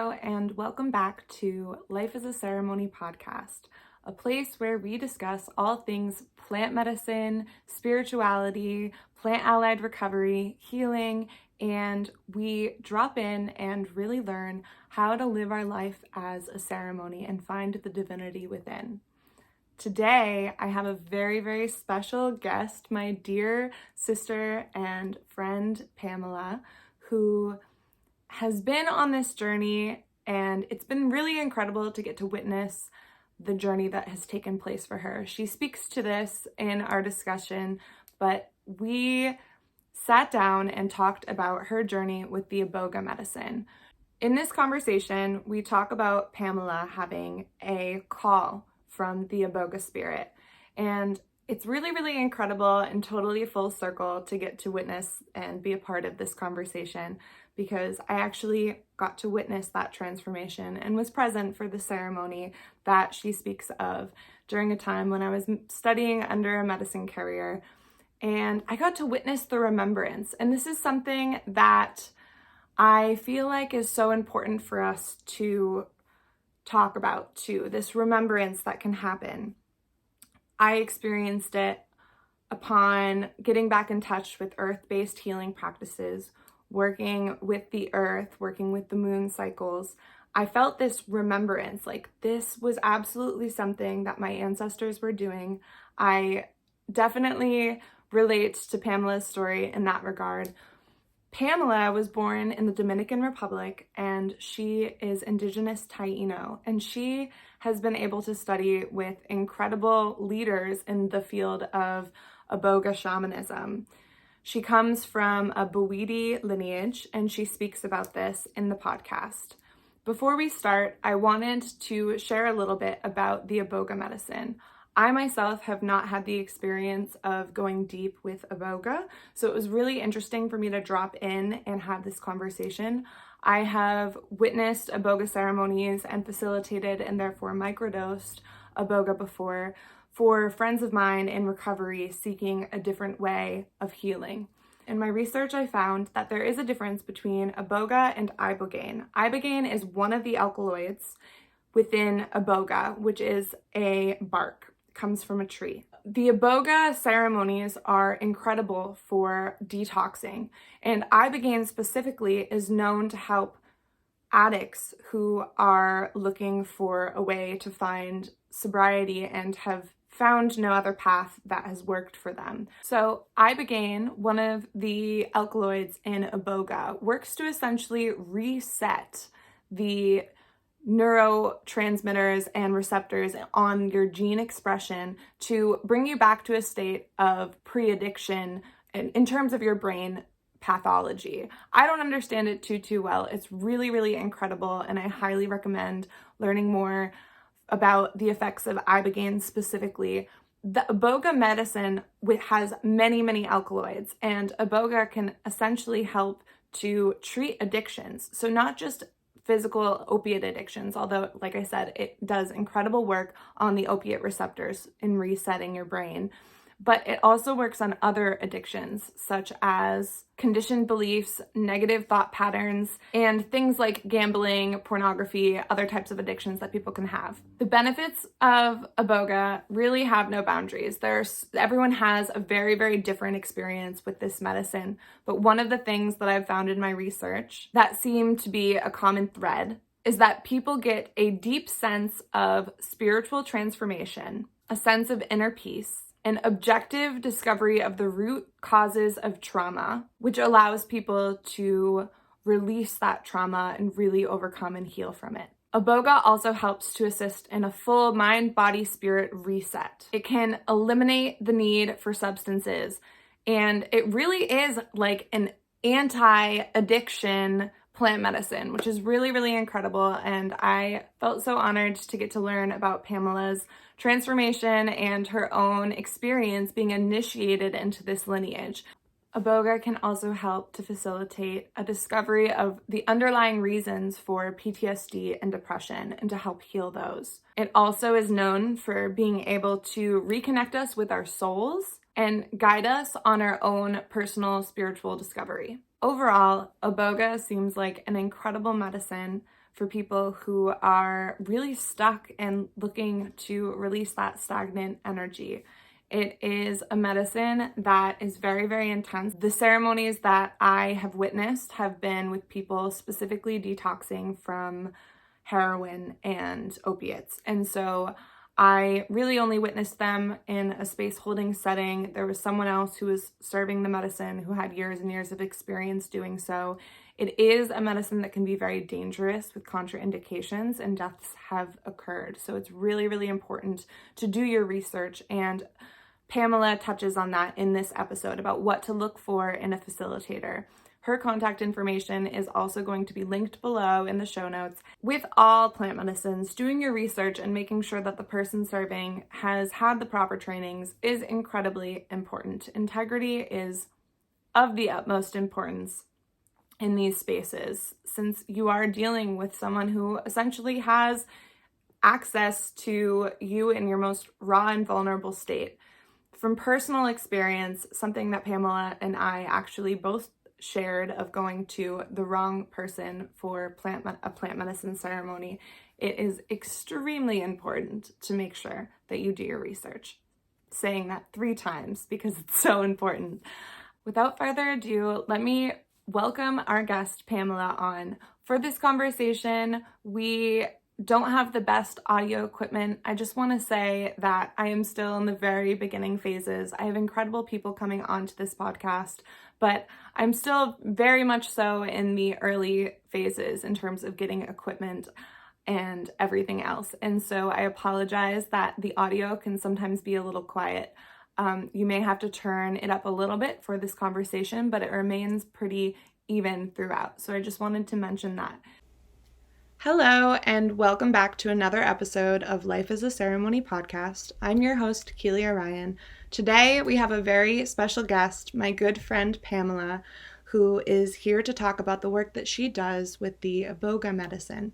Hello, and welcome back to Life is a Ceremony podcast, a place where we discuss all things plant medicine, spirituality, plant-allied recovery, healing, and we drop in and really learn how to live our life as a ceremony and find the divinity within. Today, I have a very, very special guest, my dear sister and friend, Pamela, who has been on this journey, and it's been really incredible to get to witness the journey that has taken place for her. She speaks to this in our discussion, but we sat down and talked about her journey with the Iboga medicine. In this conversation, we talk about Pamela having a call from the Iboga spirit, and it's really, really incredible and totally full circle to get to witness and be a part of this conversation, because I actually got to witness that transformation and was present for the ceremony that she speaks of during a time when I was studying under a medicine carrier, and I got to witness the remembrance. And this is something that I feel like is so important for us to talk about too, this remembrance that can happen. I experienced it upon getting back in touch with earth-based healing practices, working with the earth, working with the moon cycles. I felt this remembrance, like this was absolutely something that my ancestors were doing. I definitely relate to Pamela's story in that regard. Pamela was born in the Dominican Republic, and she is indigenous Taino, and she has been able to study with incredible leaders in the field of Iboga shamanism. She comes from a Bwiti lineage, and she speaks about this in the podcast. Before we start, I wanted to share a little bit about the Iboga medicine. I myself have not had the experience of going deep with Iboga, so it was really interesting for me to drop in and have this conversation. I have witnessed Iboga ceremonies and facilitated and therefore microdosed Iboga before for friends of mine in recovery seeking a different way of healing. In my research, I found that there is a difference between Iboga and Ibogaine. Ibogaine is one of the alkaloids within Iboga, which is a bark. Comes from a tree. The Iboga ceremonies are incredible for detoxing, and Ibogaine specifically is known to help addicts who are looking for a way to find sobriety and have found no other path that has worked for them. So Ibogaine, one of the alkaloids in Iboga, works to essentially reset the neurotransmitters and receptors on your gene expression to bring you back to a state of pre-addiction in terms of your brain pathology. I don't understand it too well. It's really, really incredible, and I highly recommend learning more about the effects of Ibogaine specifically. The Iboga medicine has many, many alkaloids, and Iboga can essentially help to treat addictions. So not just physical opiate addictions, although, like I said, it does incredible work on the opiate receptors in resetting your brain. But it also works on other addictions, such as conditioned beliefs, negative thought patterns, and things like gambling, pornography, other types of addictions that people can have. The benefits of Iboga really have no boundaries. Everyone has a very, very different experience with this medicine. But one of the things that I've found in my research that seem to be a common thread is that people get a deep sense of spiritual transformation, a sense of inner peace, an objective discovery of the root causes of trauma, which allows people to release that trauma and really overcome and heal from it. Iboga also helps to assist in a full mind, body, spirit reset. It can eliminate the need for substances, and it really is like an anti-addiction plant medicine, which is really, really incredible. And I felt so honored to get to learn about Pamela's transformation and her own experience being initiated into this lineage. Iboga can also help to facilitate a discovery of the underlying reasons for PTSD and depression and to help heal those. It also is known for being able to reconnect us with our souls and guide us on our own personal spiritual discovery. Overall, Iboga seems like an incredible medicine for people who are really stuck and looking to release that stagnant energy. It is a medicine that is very, very intense. The ceremonies that I have witnessed have been with people specifically detoxing from heroin and opiates. And so I really only witnessed them in a space holding setting. There was someone else who was serving the medicine who had years and years of experience doing so. It is a medicine that can be very dangerous with contraindications, and deaths have occurred. So it's really, really important to do your research, and Pamela touches on that in this episode about what to look for in a facilitator. Her contact information is also going to be linked below in the show notes. With all plant medicines, doing your research and making sure that the person serving has had the proper trainings is incredibly important. Integrity is of the utmost importance in these spaces, since you are dealing with someone who essentially has access to you in your most raw and vulnerable state. From personal experience, something that Pamela and I actually both shared of going to the wrong person for a plant medicine ceremony, it is extremely important to make sure that you do your research. Saying that 3 times because it's so important. Without further ado, let me welcome our guest Pamela on. For this conversation, we don't have the best audio equipment. I just want to say that I am still in the very beginning phases. I have incredible people coming onto this podcast, but I'm still very much so in the early phases in terms of getting equipment and everything else. And so I apologize that the audio can sometimes be a little quiet. You may have to turn it up a little bit for this conversation, but it remains pretty even throughout. So I just wanted to mention that. Hello, and welcome back to another episode of Life is a Ceremony podcast. I'm your host, Keelia Ryan. Today, we have a very special guest, my good friend, Pamela, who is here to talk about the work that she does with the Iboga Medicine.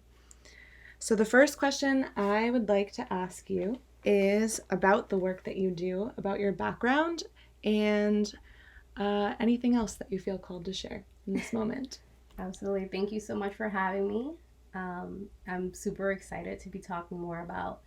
So the first question I would like to ask you is about the work that you do, about your background, and anything else that you feel called to share in this moment. Absolutely. Thank you so much for having me. I'm super excited to be talking more about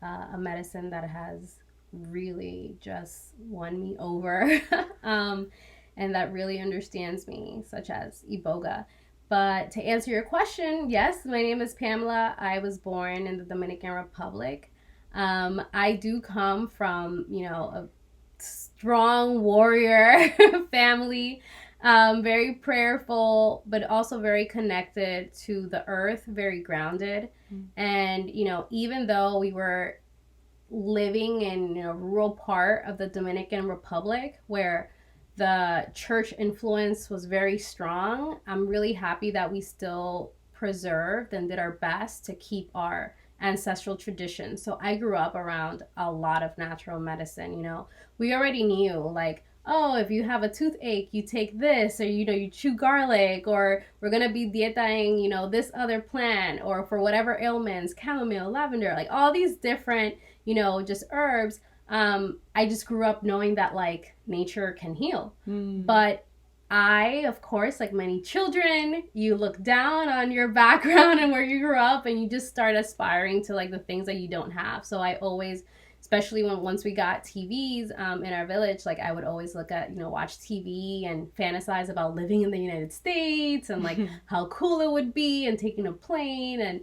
a medicine that has really just won me over and that really understands me, such as Iboga. But to answer your question, yes, my name is Pamela. I was born in the Dominican Republic. I do come from, a strong warrior family. Very prayerful, but also very connected to the earth, very grounded. And, even though we were living in a rural part of the Dominican Republic where the church influence was very strong, I'm really happy that we still preserved and did our best to keep our ancestral traditions. So I grew up around a lot of natural medicine. We already knew, like, oh, if you have a toothache, you take this, or, you chew garlic, or we're going to be dietaing, this other plant, or for whatever ailments, chamomile, lavender, like all these different, just herbs. I just grew up knowing that, like, nature can heal. But I, of course, like many children, you look down on your background and where you grew up, and you just start aspiring to, like, the things that you don't have. So I always, especially once we got TVs in our village, like, I would always look at, watch TV and fantasize about living in the United States and, like, how cool it would be, and taking a plane and,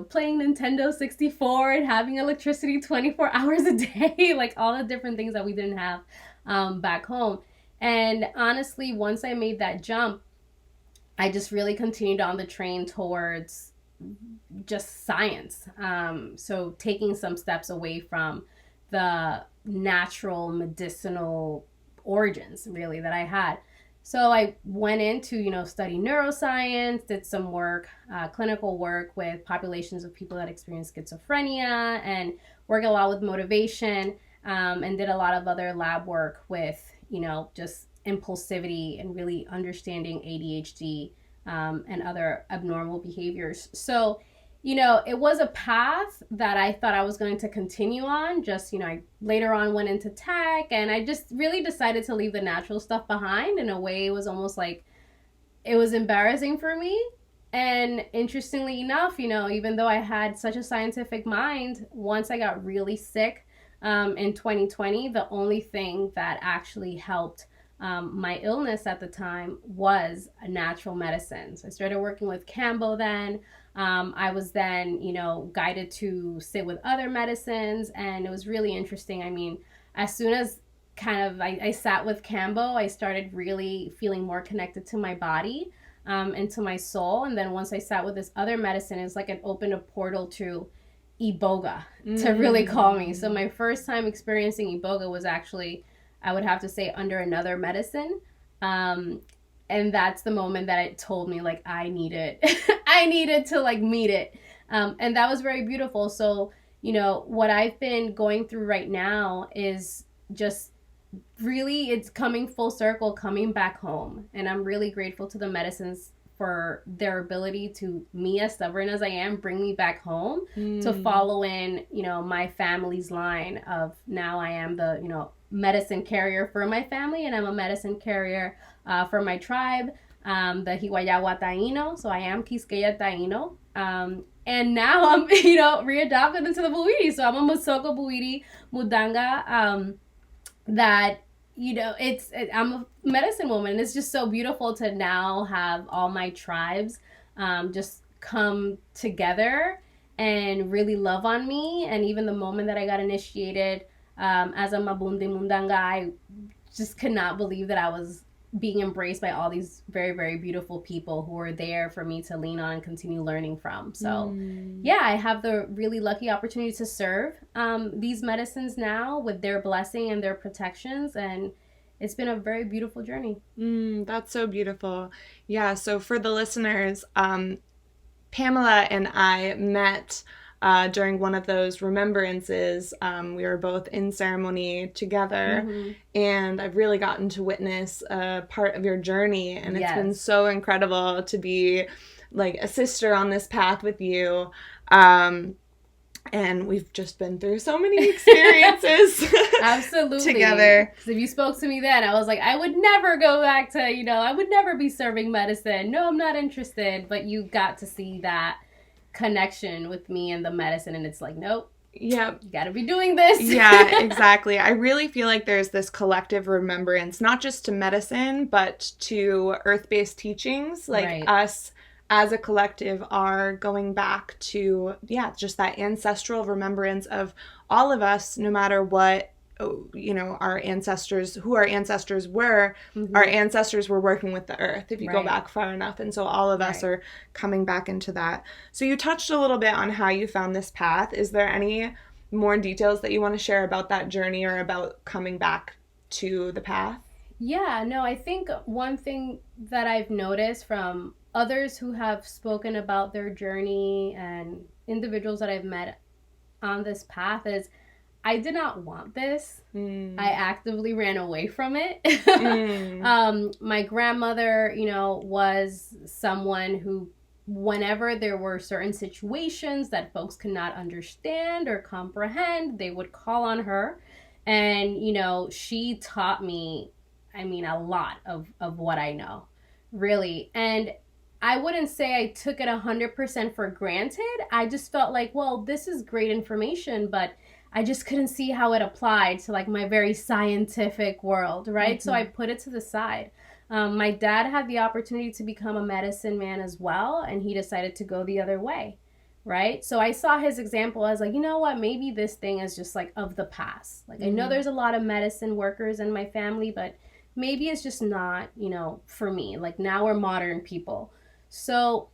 playing Nintendo 64 and having electricity 24 hours a day, like all the different things that we didn't have back home. And honestly, once I made that jump, I just really continued on the train towards just science. So taking some steps away from the natural medicinal origins, really, that I had. So I went into, study neuroscience, did some work, clinical work with populations of people that experience schizophrenia, and worked a lot with motivation, and did a lot of other lab work with, just impulsivity and really understanding ADHD and other abnormal behaviors. So, it was a path that I thought I was going to continue on. Just, I later on went into tech, and I just really decided to leave the natural stuff behind. In a way, it was almost like it was embarrassing for me. And interestingly enough, even though I had such a scientific mind, once I got really sick in 2020, the only thing that actually helped my illness at the time was a natural medicine. So I started working with Cambo then. I was then, guided to sit with other medicines, and it was really interesting. I mean, as soon as I sat with Cambo, I started really feeling more connected to my body and to my soul. And then once I sat with this other medicine, it's like it opened a portal to Iboga to really call me. So my first time experiencing Iboga was actually, I would have to say, under another medicine. And that's the moment that it told me, like, I needed I needed to, like, meet it. And that was very beautiful. So, what I've been going through right now is just really, it's coming full circle, coming back home. And I'm really grateful to the medicines for their ability to, me as stubborn as I am, bring me back home to follow in, my family's line of, now I am the, medicine carrier for my family, and I'm a medicine carrier for my tribe, the Hiwayawa Taino. So I am Quisqueya Taino. And now I'm, readopted into the Bwiti. So I'm a Musoko Bwiti Mudanga. That I'm a medicine woman, and it's just so beautiful to now have all my tribes just come together and really love on me. And even the moment that I got initiated as a Mabundi Mundanga, I just could not believe that I was being embraced by all these very, very beautiful people who were there for me to lean on and continue learning from. So yeah, I have the really lucky opportunity to serve these medicines now with their blessing and their protections, and it's been a very beautiful journey. That's so beautiful. Yeah, so for the listeners, Pamela and I met during one of those remembrances. We were both in ceremony together, and I've really gotten to witness a part of your journey, and it's been so incredible to be like a sister on this path with you. And we've just been through so many experiences absolutely together. Because if you spoke to me then, I was like, I would never go back to, I would never be serving medicine. No, I'm not interested. But you got to see that connection with me and the medicine, and it's like, nope. Yep. You got to be doing this. Yeah, exactly. I really feel like there's this collective remembrance, not just to medicine, but to earth-based teachings. Like us as a collective are going back to, just that ancestral remembrance of all of us, no matter what, our ancestors were, our ancestors were working with the earth, if you go back far enough. And so all of us are coming back into that. So you touched a little bit on how you found this path. Is there any more details that you want to share about that journey or about coming back to the path? Yeah, no, I think one thing that I've noticed from others who have spoken about their journey and individuals that I've met on this path is, I did not want this. I actively ran away from it. My grandmother, was someone who, whenever there were certain situations that folks could not understand or comprehend, they would call on her. And, she taught me, a lot of what I know, really. And I wouldn't say I took it 100% for granted. I just felt like, well, this is great information, but I just couldn't see how it applied to like my very scientific world, right? So I put it to the side. My dad had the opportunity to become a medicine man as well, and he decided to go the other way, right? So I saw his example as like, you know what, maybe this thing is just like of the past. Like I know there's a lot of medicine workers in my family, but maybe it's just not, for me. Like now we're modern people. So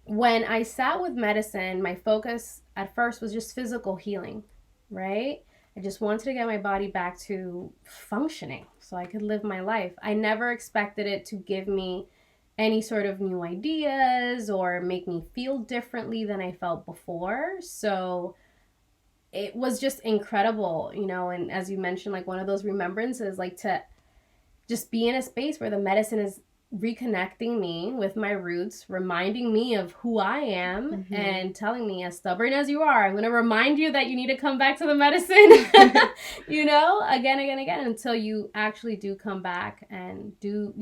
when I sat with medicine, my focus at first was just physical healing, right? I just wanted to get my body back to functioning so I could live my life. I never expected it to give me any sort of new ideas or make me feel differently than I felt before. So it was just incredible, and as you mentioned, like one of those remembrances, like to just be in a space where the medicine is reconnecting me with my roots, reminding me of who I am, and telling me, as stubborn as you are, I'm going to remind you that you need to come back to the medicine, again, until you actually do come back and do,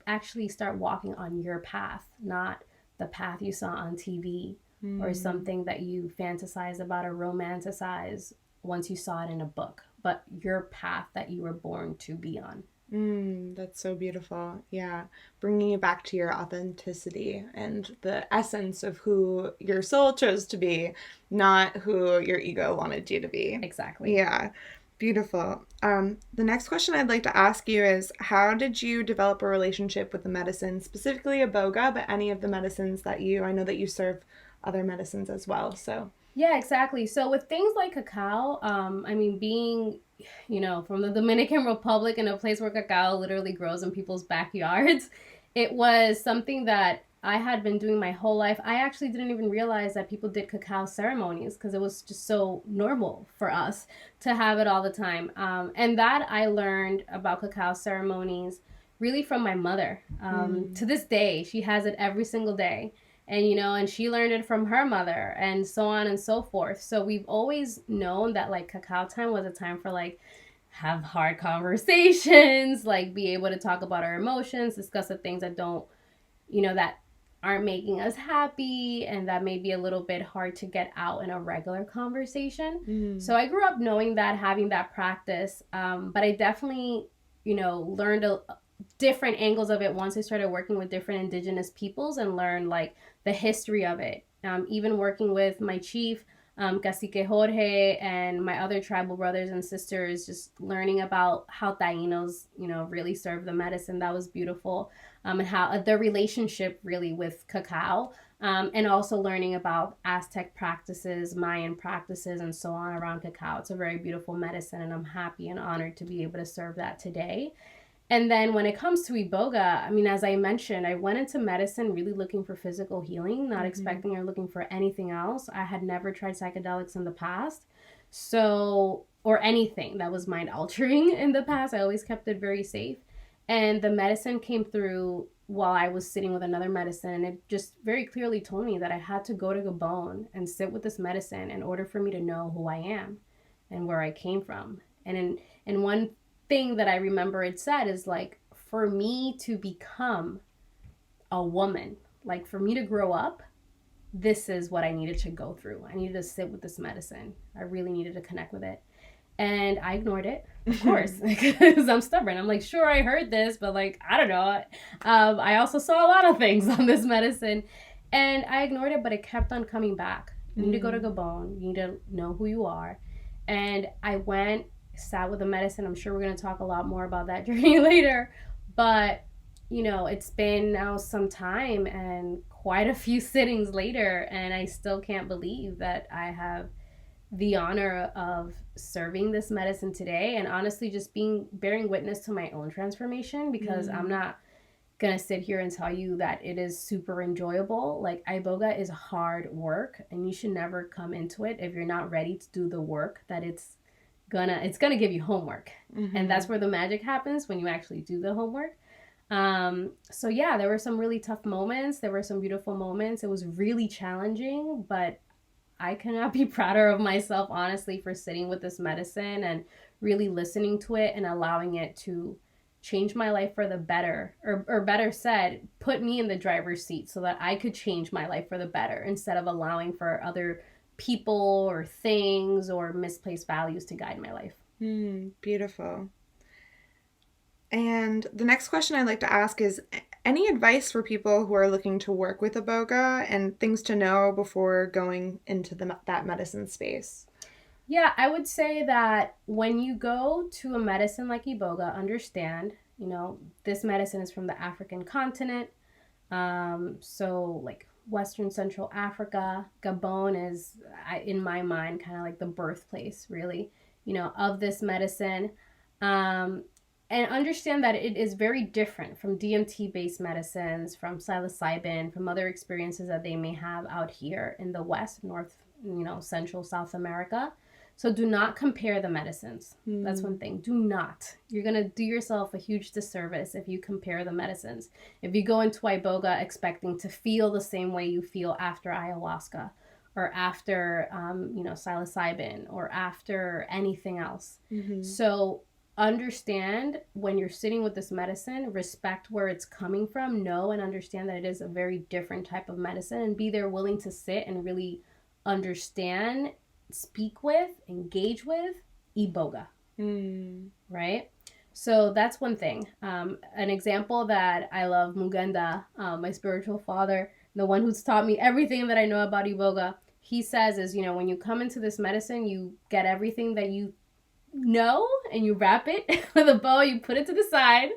actually start walking on your path, not the path you saw on TV or something that you fantasize about or romanticize once you saw it in a book, but your path that you were born to be on. That's so beautiful. Yeah. Bringing you back to your authenticity and the essence of who your soul chose to be, not who your ego wanted you to be. Exactly. Yeah. Beautiful. The next question I'd like to ask you is, how did you develop a relationship with the medicine, specifically Iboga, but any of the medicines that I know that you serve other medicines as well, so. Yeah, exactly. So with things like cacao, being, from the Dominican Republic, in a place where cacao literally grows in people's backyards, it was something that I had been doing my whole life. I actually didn't even realize that people did cacao ceremonies because it was just so normal for us to have it all the time. And that I learned about cacao ceremonies really from my mother. To this day, she has it every single day. And she learned it from her mother, and so on and so forth. So we've always known that like cacao time was a time for like have hard conversations, like be able to talk about our emotions, discuss the things that don't, that aren't making us happy, and that may be a little bit hard to get out in a regular conversation. So I grew up knowing that, having that practice, but I definitely, learned different angles of it once I started working with different indigenous peoples and learned like the history of it. Even working with my chief, Cacique Jorge, and my other tribal brothers and sisters, just learning about how Taínos, really serve the medicine. That was beautiful. And how the relationship really with cacao, and also learning about Aztec practices, Mayan practices, and so on around cacao. It's a very beautiful medicine, and I'm happy and honored to be able to serve that today. And then when it comes to Iboga, as I mentioned, I went into medicine really looking for physical healing, not expecting or looking for anything else. I had never tried psychedelics in the past, or anything that was mind altering in the past. I always kept it very safe. And the medicine came through while I was sitting with another medicine, and it just very clearly told me that I had to go to Gabon and sit with this medicine in order for me to know who I am and where I came from. And one thing that I remember it said is like, for me to become a woman, like for me to grow up, this is what I needed to go through. I needed to sit with this medicine. I really needed to connect with it. And I ignored it, of course, because I'm stubborn. I'm like, sure, I heard this, but like, I don't know. I also saw a lot of things on this medicine, and I ignored it, but it kept on coming back. You need to go to Gabon. You need to know who you are. And I went, sat with the medicine. I'm sure we're going to talk a lot more about that journey later, but it's been now some time and quite a few sittings later, and I still can't believe that I have the honor of serving this medicine today, and honestly just bearing witness to my own transformation, because I'm not gonna sit here and tell you that it is super enjoyable. Like, Iboga is hard work, and you should never come into it if you're not ready to do the work that it's gonna give you homework. And that's where the magic happens, when you actually do the homework. So yeah, there were some really tough moments, there were some beautiful moments. It was really challenging, but I cannot be prouder of myself, honestly, for sitting with this medicine and really listening to it and allowing it to change my life for the better, or better said, put me in the driver's seat so that I could change my life for the better, instead of allowing for other people or things or misplaced values to guide my life. Beautiful. And the next question I'd like to ask is, any advice for people who are looking to work with Iboga, and things to know before going into that medicine space? Yeah, I would say that when you go to a medicine like Iboga, understand, this medicine is from the African continent. So like Western Central Africa. Gabon is, in my mind, kind of like the birthplace, really, of this medicine. And understand that it is very different from DMT-based medicines, from psilocybin, from other experiences that they may have out here in the West, North, Central South America. So do not compare the medicines. That's one thing. Do not. You're going to do yourself a huge disservice if you compare the medicines. If you go into Iboga expecting to feel the same way you feel after ayahuasca or after, psilocybin or after anything else. So understand when you're sitting with this medicine, respect where it's coming from, know and understand that it is a very different type of medicine, and be there willing to sit and really understand, speak with, engage with Iboga. Right? So that's one thing. An example that I love, Mugenda, my spiritual father, the one who's taught me everything that I know about Iboga, he says is, when you come into this medicine, you get everything that you know and you wrap it with a bow, you put it to the side,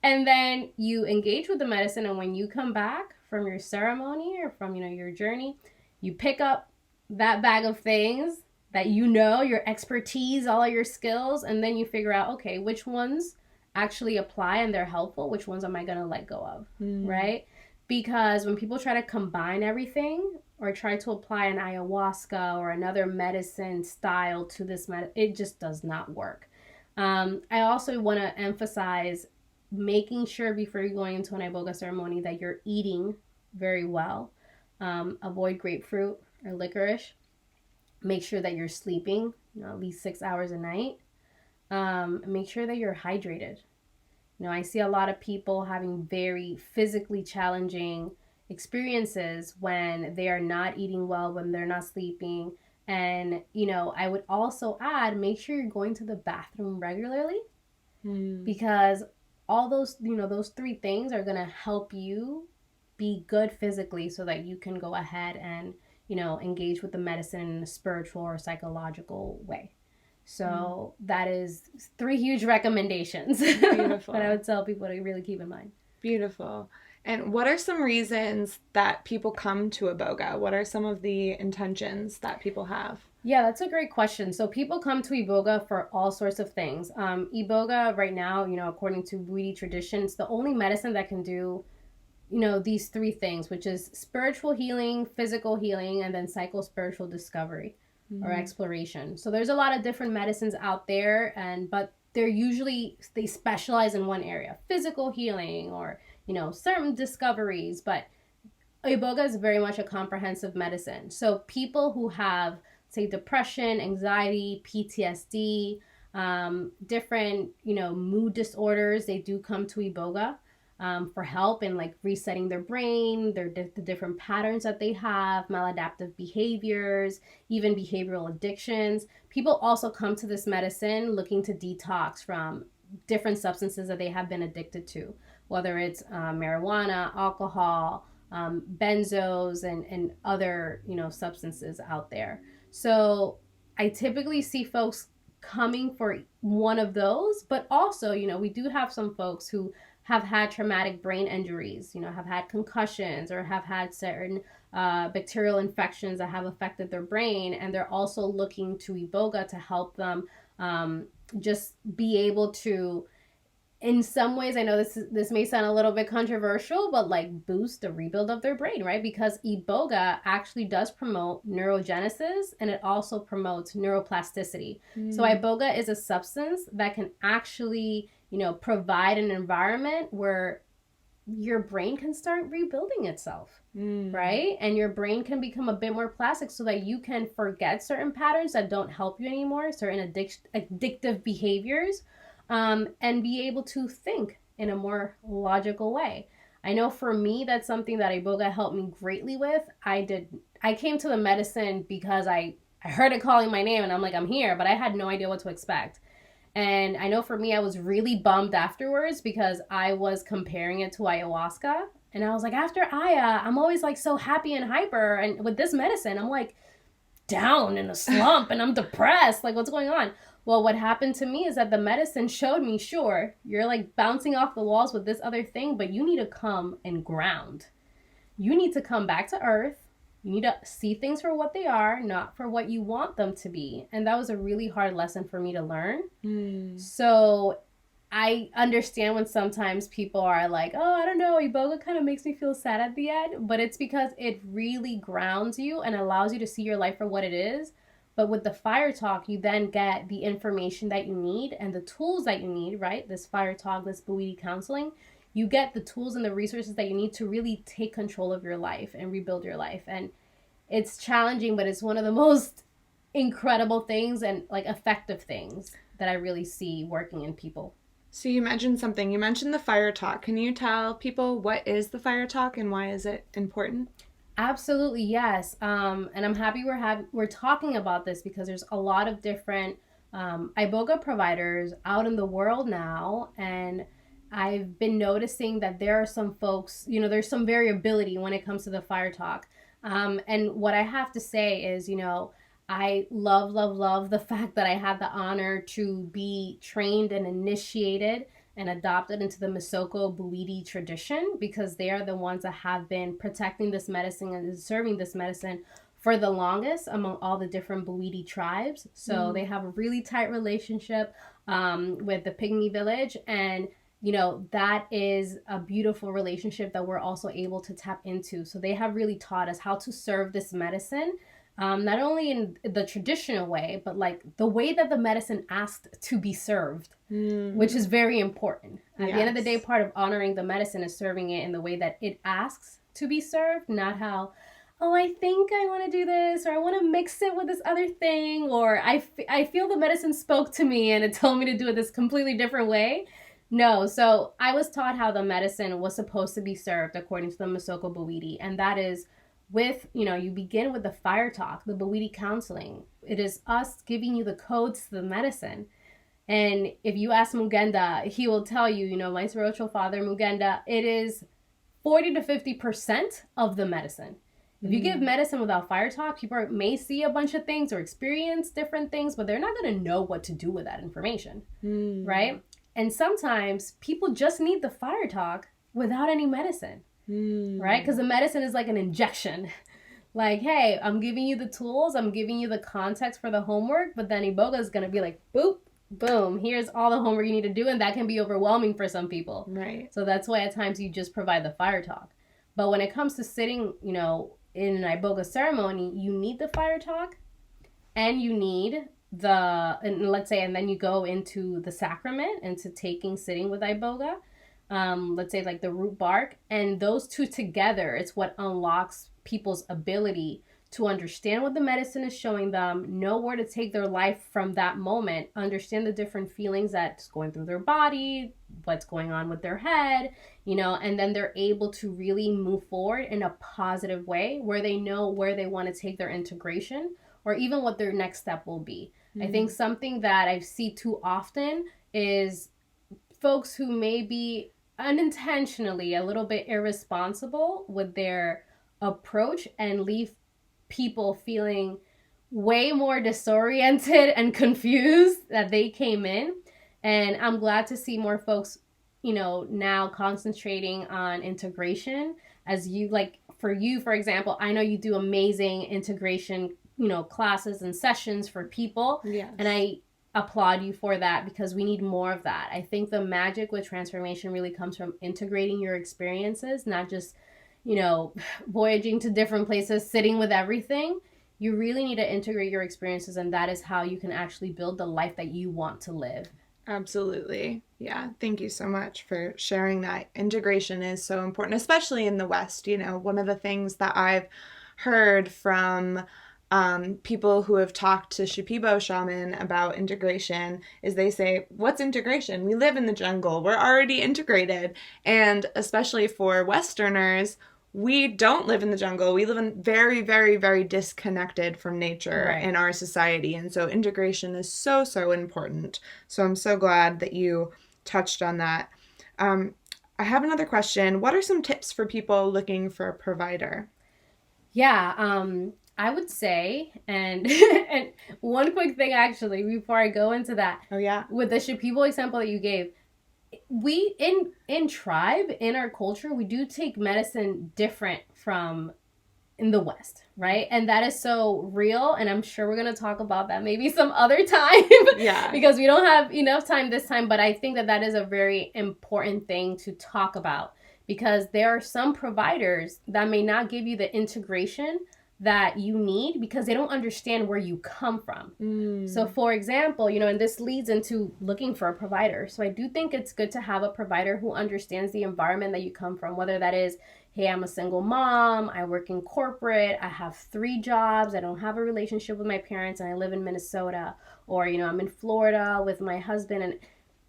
and then you engage with the medicine. And when you come back from your ceremony or from, your journey, you pick up that bag of things that your expertise, all of your skills, and then you figure out, okay, which ones actually apply and they're helpful, which ones am I going to let go of, right? Because when people try to combine everything or try to apply an ayahuasca or another medicine style to this it just does not work. I also want to emphasize making sure before you're going into an Iboga ceremony that you're eating very well. Avoid grapefruit or licorice. Make sure that you're sleeping, at least 6 hours a night. Make sure that you're hydrated. I see a lot of people having very physically challenging experiences when they are not eating well, when they're not sleeping. And, I would also add, make sure you're going to the bathroom regularly, because all those, those three things are going to help you be good physically so that you can go ahead and, engage with the medicine in a spiritual or psychological way. So that is 3 huge recommendations that I would tell people to really keep in mind. Beautiful. And what are some reasons that people come to Iboga? What are some of the intentions that people have? Yeah, that's a great question. So people come to Iboga for all sorts of things. Iboga right now, according to Bwiti tradition, it's the only medicine that can do, these 3 things, which is spiritual healing, physical healing, and then psycho-spiritual discovery or exploration. So there's a lot of different medicines out there, but they specialize in one area, physical healing or, certain discoveries. But Iboga is very much a comprehensive medicine. So people who have, say, depression, anxiety, PTSD, different, mood disorders, they do come to Iboga for help in like resetting their brain, the different patterns that they have, maladaptive behaviors, even behavioral addictions. People also come to this medicine looking to detox from different substances that they have been addicted to, whether it's marijuana, alcohol, benzos, and other, substances out there. So I typically see folks coming for one of those, but also, we do have some folks who have had traumatic brain injuries, have had concussions or have had certain bacterial infections that have affected their brain. And they're also looking to Iboga to help them just be able to, in some ways, I know this may sound a little bit controversial, but like boost the rebuild of their brain, right? Because Iboga actually does promote neurogenesis, and it also promotes neuroplasticity. So Iboga is a substance that can actually, provide an environment where your brain can start rebuilding itself, right? And your brain can become a bit more plastic so that you can forget certain patterns that don't help you anymore, certain addictive behaviors, and be able to think in a more logical way. I know for me, that's something that Iboga helped me greatly with. I came to the medicine because I heard it calling my name and I'm like, I'm here, but I had no idea what to expect. And I know for me, I was really bummed afterwards because I was comparing it to ayahuasca. And I was like, after Aya, I'm always like so happy and hyper. And with this medicine, I'm like down in a slump and I'm depressed. Like, what's going on? Well, what happened to me is that the medicine showed me, sure, you're like bouncing off the walls with this other thing, but you need to come and ground. You need to come back to earth. You need to see things for what they are, not for what you want them to be. And that was a really hard lesson for me to learn. So I understand when sometimes people are like, oh, I don't know, Iboga kind of makes me feel sad at the end. But it's because it really grounds you and allows you to see your life for what it is, But with the Fire Talk, you then get the information that you need and the tools that you need, right? This Fire Talk, this Bwiti counseling, you get the tools and the resources that you need to really take control of your life and rebuild your life. And it's challenging, but it's one of the most incredible things and like effective things that I really see working in people. So you mentioned something. You mentioned the Fire Talk. Can you tell people what is the Fire Talk and why is it important? Absolutely, yes. And I'm happy we're talking about this because there's a lot of different Iboga providers out in the world now, and I've been noticing that there are some folks, there's some variability when it comes to the Fire Talk. And what I have to say is, I love, love, love the fact that I had the honor to be trained and initiated and adopted into the Misoko Bwiti tradition, because they are the ones that have been protecting this medicine and serving this medicine for the longest among all the different Bwiti tribes. So they have a really tight relationship with the Pygmy village, and that is a beautiful relationship that we're also able to tap into. So they have really taught us how to serve this medicine, not only in the traditional way, but like the way that the medicine asked to be served, which is very important. At the end of the day, part of honoring the medicine is serving it in the way that it asks to be served, not how, oh, I think I want to do this, or I want to mix it with this other thing, or I feel the medicine spoke to me and it told me to do it this completely different way. No, so I was taught how the medicine was supposed to be served according to the Misoko Bwiti, and that is with, you begin with the Fire Talk, the Bwiti counseling. It is us giving you the codes to the medicine. And if you ask Mugenda, he will tell you, my spiritual father, Mugenda, it is 40 to 50% of the medicine. If you give medicine without Fire Talk, people may see a bunch of things or experience different things, but they're not going to know what to do with that information, right? And sometimes people just need the Fire Talk without any medicine, right? Because the medicine is like an injection. Like, hey, I'm giving you the tools, I'm giving you the context for the homework, but then Iboga is going to be like, boop, boom, here's all the homework you need to do, and that can be overwhelming for some people. Right. So that's why at times you just provide the Fire Talk. But when it comes to sitting, in an Iboga ceremony, you need the Fire Talk, and you need and then you go into the sacrament, into sitting with Iboga, let's say like the root bark, and those two together, it's what unlocks people's ability to understand what the medicine is showing them, know where to take their life from that moment, understand the different feelings that's going through their body, what's going on with their head, and then they're able to really move forward in a positive way where they know where they want to take their integration or even what their next step will be. I think something that I see too often is folks who may be unintentionally a little bit irresponsible with their approach and leave people feeling way more disoriented and confused that they came in. And I'm glad to see more folks, now concentrating on integration. As you, like, for you, for example, I know you do amazing integration classes and sessions for people. Yes. And I applaud you for that, because we need more of that. I think the magic with transformation really comes from integrating your experiences, not just, voyaging to different places, sitting with everything. You really need to integrate your experiences, and that is how you can actually build the life that you want to live. Absolutely. Yeah. Thank you so much for sharing that. Integration is so important, especially in the West. One of the things that I've heard from people who have talked to Shipibo shaman about integration is they say, what's integration? We live in the jungle. We're already integrated. And especially for Westerners, we don't live in the jungle. We live in very, very, very disconnected from nature in our society. And so integration is so, so important. So I'm so glad that you touched on that. I have another question. What are some tips for people looking for a provider? Yeah, I would say, and and one quick thing actually before I go into that. Oh yeah. With the Shipibo example that you gave, we in tribe, in our culture, we do take medicine different from in the West, right? And that is so real, and I'm sure we're going to talk about that maybe some other time. Yeah. Because we don't have enough time this time, but I think that is a very important thing to talk about, because there are some providers that may not give you the integration that you need because they don't understand where you come from. So for example, and this leads into looking for a provider. So I do think it's good to have a provider who understands the environment that you come from, whether that is, hey, I'm a single mom, I work in corporate, I have 3 jobs, I don't have a relationship with my parents, and I live in Minnesota, or, I'm in Florida with my husband, and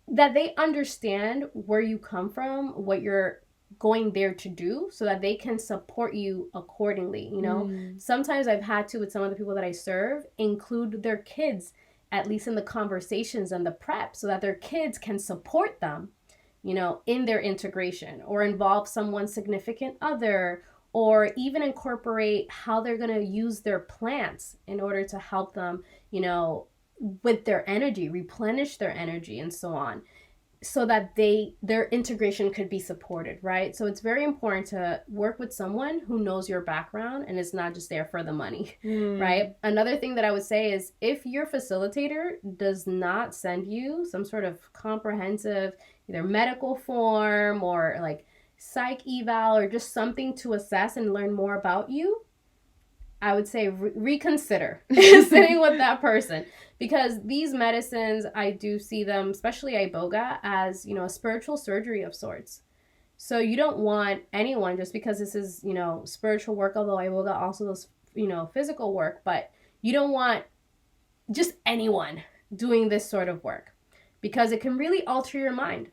that they understand where you come from, what you're going there to do, so that they can support you accordingly. Sometimes I've had to, with some of the people that I serve, include their kids at least in the conversations and the prep, so that their kids can support them in their integration, or involve someone significant other, or even incorporate how they're going to use their plants in order to help them with their energy, replenish their energy, and so on, so that their integration could be supported, right? So it's very important to work with someone who knows your background and is not just there for the money, right? Another thing that I would say is, if your facilitator does not send you some sort of comprehensive either medical form or like psych eval, or just something to assess and learn more about you, I would say reconsider sitting with that person, because these medicines, I do see them, especially Iboga, as, a spiritual surgery of sorts. So you don't want anyone, just because this is, spiritual work, although Iboga also does, physical work, but you don't want just anyone doing this sort of work, because it can really alter your mind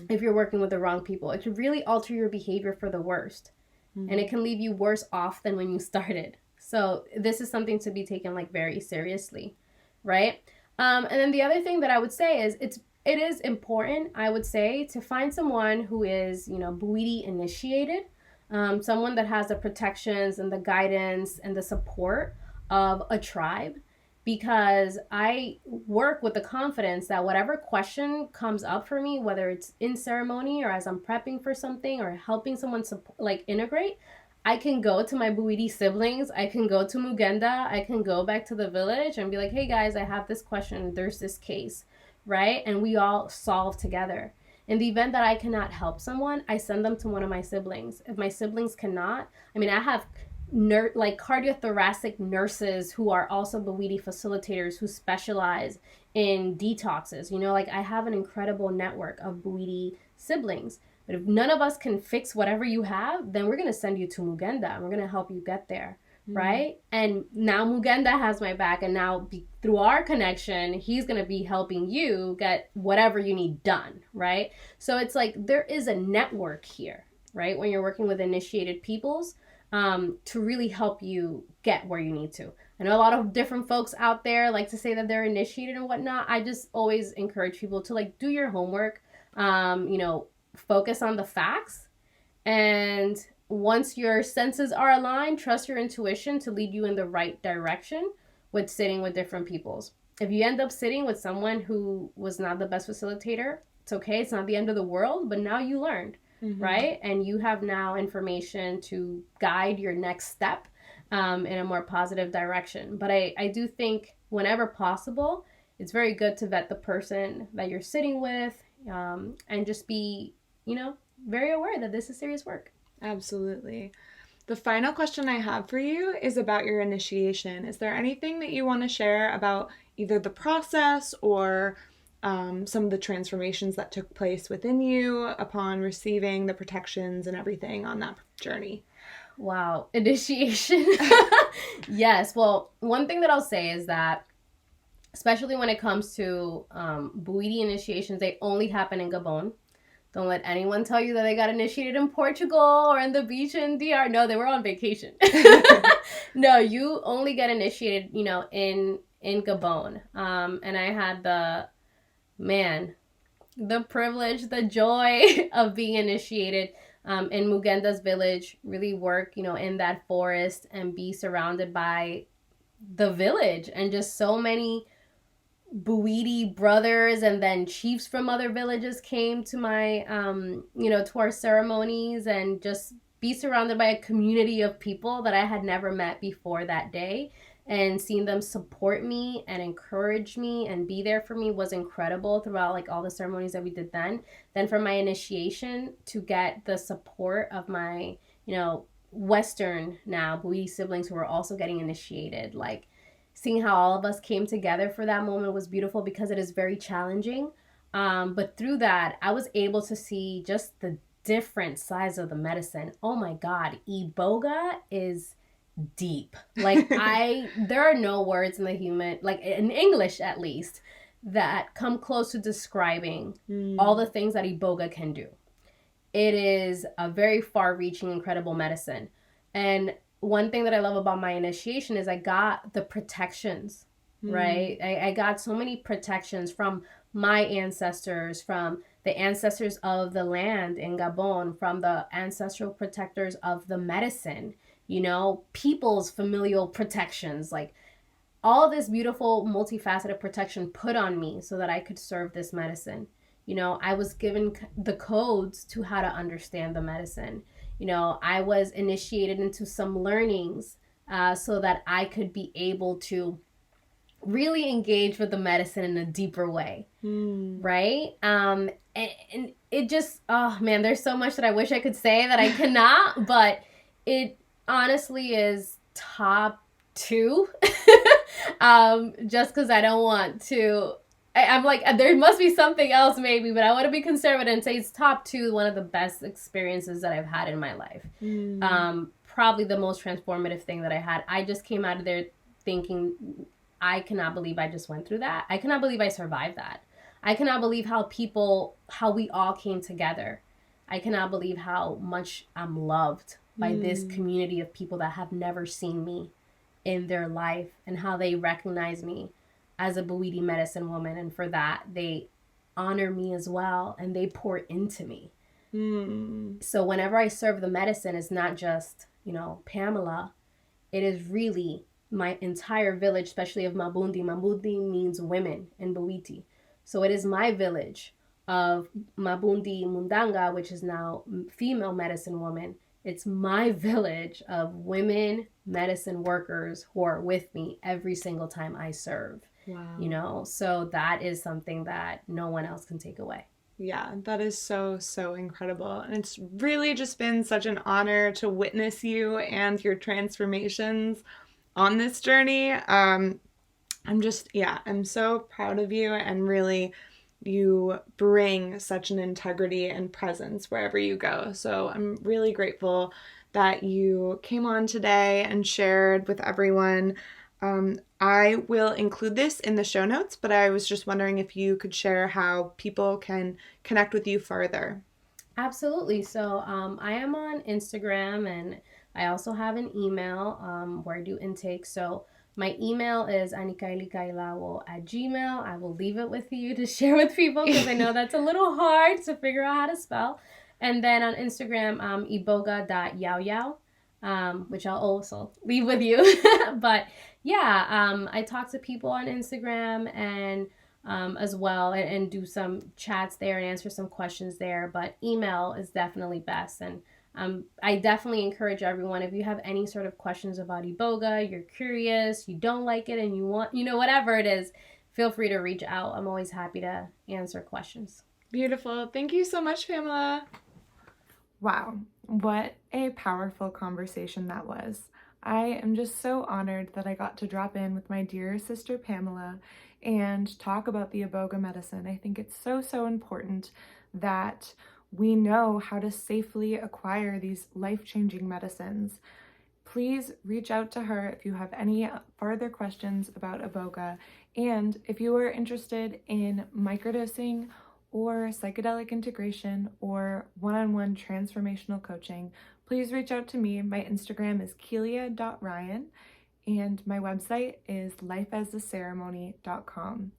if you're working with the wrong people. It can really alter your behavior for the worst. And it can leave you worse off than when you started. So this is something to be taken very seriously, right? And then the other thing that I would say is it is important, I would say, to find someone who is, Bwiti initiated, someone that has the protections and the guidance and the support of a tribe, because I work with the confidence that whatever question comes up for me, whether it's in ceremony or as I'm prepping for something or helping someone integrate, I can go to my Bwiti siblings, I can go to Mugenda, I can go back to the village and be like, hey guys, I have this question, there's this case, right? And we all solve together. In the event that I cannot help someone, I send them to one of my siblings. If my siblings cannot, I have cardiothoracic nurses who are also Bwiti facilitators who specialize in detoxes. I have an incredible network of Bwiti siblings. But if none of us can fix whatever you have, then we're going to send you to Mugenda and we're going to help you get there, right? And now Mugenda has my back, and now through our connection, he's going to be helping you get whatever you need done, right? So it's there is a network here, right? When you're working with initiated peoples, to really help you get where you need to. I know a lot of different folks out there like to say that they're initiated and whatnot. I just always encourage people to do your homework, focus on the facts, and once your senses are aligned, trust your intuition to lead you in the right direction with sitting with different peoples. If you end up sitting with someone who was not the best facilitator, it's okay. It's not the end of the world, but now you learned. Right? And you have now information to guide your next step in a more positive direction. But I do think whenever possible, it's very good to vet the person that you're sitting with, and just be, very aware that this is serious work. Absolutely. The final question I have for you is about your initiation. Is there anything that you want to share about either the process or some of the transformations that took place within you upon receiving the protections and everything on that journey? Wow. Initiation. Yes. Well, one thing that I'll say is that, especially when it comes to Bwiti initiations, they only happen in Gabon. Don't let anyone tell you that they got initiated in Portugal or in the beach in DR. No, they were on vacation. No, you only get initiated, in Gabon. And I had the privilege, the joy of being initiated in Mugenda's village, really work, in that forest and be surrounded by the village and just so many Bwiti brothers and then chiefs from other villages came to my, to our ceremonies, and just be surrounded by a community of people that I had never met before that day. And seeing them support me and encourage me and be there for me was incredible throughout all the ceremonies that we did then. Then for my initiation, to get the support of my, Western now Bwiti siblings who were also getting initiated. Like, seeing how all of us came together for that moment was beautiful because it is very challenging. But through that, I was able to see just the different sides of the medicine. Oh my God, Iboga is deep. Like, there are no words in the human, like in English at least, that come close to describing all the things that Iboga can do. It is a very far-reaching, incredible medicine. And one thing that I love about my initiation is I got the protections, right? I got so many protections from my ancestors, from the ancestors of the land in Gabon, from the ancestral protectors of the medicine, people's familial protections, like all of this beautiful, multifaceted protection put on me so that I could serve this medicine. I was given the codes to how to understand the medicine. I was initiated into some learnings so that I could be able to really engage with the medicine in a deeper way, right? And it just, oh man, there's so much that I wish I could say that I cannot, but it honestly is top 2. Just because I don't want to. I'm like, there must be something else maybe, but I want to be conservative and say it's top 2, one of the best experiences that I've had in my life. Probably the most transformative thing that I had. I just came out of there thinking, I cannot believe I just went through that. I cannot believe I survived that. I cannot believe how we all came together. I cannot believe how much I'm loved by this community of people that have never seen me in their life, and how they recognize me as a Bwiti medicine woman, and for that they honor me as well, and they pour into me. So whenever I serve the medicine, it's not just Pamela, it is really my entire village, especially of Mabundi. Mabundi means women in Bwiti, so it is my village of Mabundi Mundanga, which is now female medicine woman. It's my village of women medicine workers who are with me every single time I serve. Wow. So that is something that no one else can take away. Yeah, that is so, so incredible. And it's really just been such an honor to witness you and your transformations on this journey. I'm so proud of you, and really you bring such an integrity and presence wherever you go. So I'm really grateful that you came on today and shared with everyone. I will include this in the show notes, but I was just wondering if you could share how people can connect with you further. Absolutely. So I am on Instagram, and I also have an email where I do intake. So my email is anikailikailawo@gmail.com. I will leave it with you to share with people because I know that's a little hard to figure out how to spell. And then on Instagram, iboga.yaoyao, which I'll also leave with you. But yeah, I talk to people on Instagram and as well, and do some chats there and answer some questions there. But email is definitely best. And I definitely encourage everyone, if you have any sort of questions about Iboga, you're curious, you don't like it, and you want, whatever it is, feel free to reach out. I'm always happy to answer questions. Beautiful. Thank you so much, Pamela. Wow, what a powerful conversation that was. I am just so honored that I got to drop in with my dear sister Pamela and talk about the Iboga medicine. I think it's so, so important that we know how to safely acquire these life-changing medicines. Please reach out to her if you have any further questions about Iboga. And if you are interested in microdosing or psychedelic integration or one-on-one transformational coaching, please reach out to me. My Instagram is keelia.ryan and my website is lifeasaceremony.com.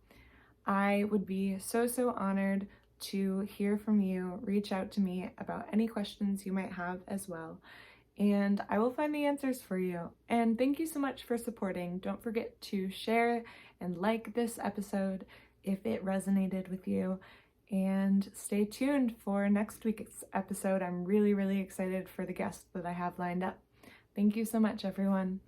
I would be so, so honored to hear from you. Reach out to me about any questions you might have as well, and I will find the answers for you. And thank you so much for supporting. Don't forget to share and like this episode if it resonated with you. And stay tuned for next week's episode. I'm really, really excited for the guest that I have lined up. Thank you so much, everyone.